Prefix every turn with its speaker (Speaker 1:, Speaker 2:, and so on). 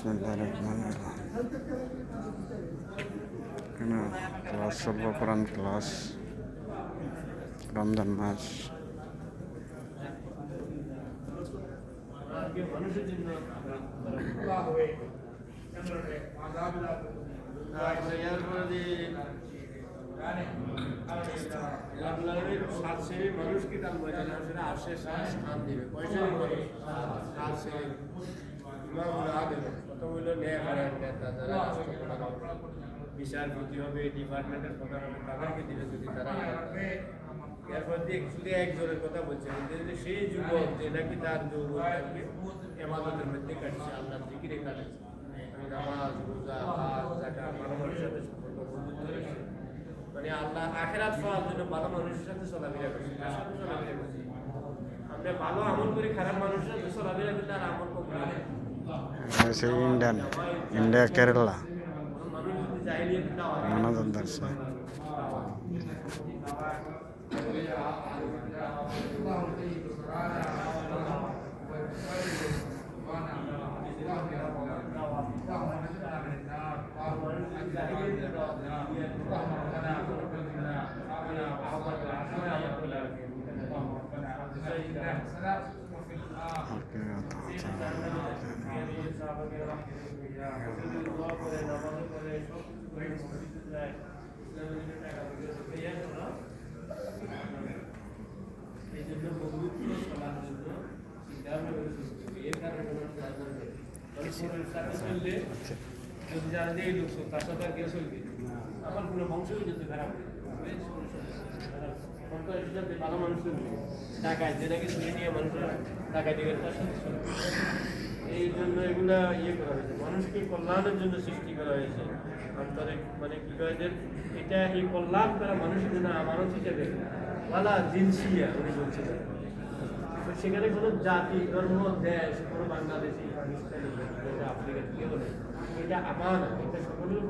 Speaker 1: বিসমিল্লাহির রহমানির রহিম। এখানে ক্লাস চলব, কোরআন ক্লাস, রমজান মাস।
Speaker 2: মানুষকে দান করে আসে স্থান দিবে পয়সা কত হইল নেতা যারা বিচারপতি হবে, ডিপার্টমেন্টের কথা হবে, তাদেরকে দিবে যদি তারা এরপর শুধু একজনের কথা বলছে যে সেই যুবক যে নাকি তার যৌবনকে এমাদতের মধ্যে কাটছে, আল্লাহ জিকিরে কাটছে, নামাজ রোজা হজ যাকাত ভালো মানুষের সাথে সম্পর্ক বন্ধুত্ব রয়েছে, মানে আল্লাহ আখিরাত পাওয়ার জন্য ভালো মানুষের সাথে চলাফেরা করছে, তার সাথে চলাফেরা করছে। আমরা ভালো আমল করি, খারাপ মানুষের সাথে চলাফেরা করলে আর আমল কম হয়।
Speaker 1: সেই ইন্ডিয়া কেরালা
Speaker 2: মানুষ যদি জাহিলিয়াত না হয়
Speaker 1: মনোজন দর্শক
Speaker 2: এই জন্য বন্ধুত্ব চলার জন্য এর কারণে চললে যদি যারা দিয়ে লোক তার সাথে আর কেউ চলবে, আমার কোনো বংশই যদি খারাপ ভালো মানুষ টাকায় যেটাকে শুনে নিয়ে মানুষরা টাকায় দিবে তার সাথে এই জন্য এগুলা করা হয়েছে, মানুষকে কল্যাণের জন্য সৃষ্টি করা হয়েছে আন্তরিক, মানে কি কয় যে এটা এই কল্যাণ করা মানুষের জন্য মানুষ হিসেবে ওয়ালা জিনসিয়া উনি বলছিলেন। সেখানে কোনো জাতি ধর্ম দেশ কোনো বাংলাদেশি পাকিস্তানি আফ্রিকা থেকে বলে এটা আমার এটা সকলের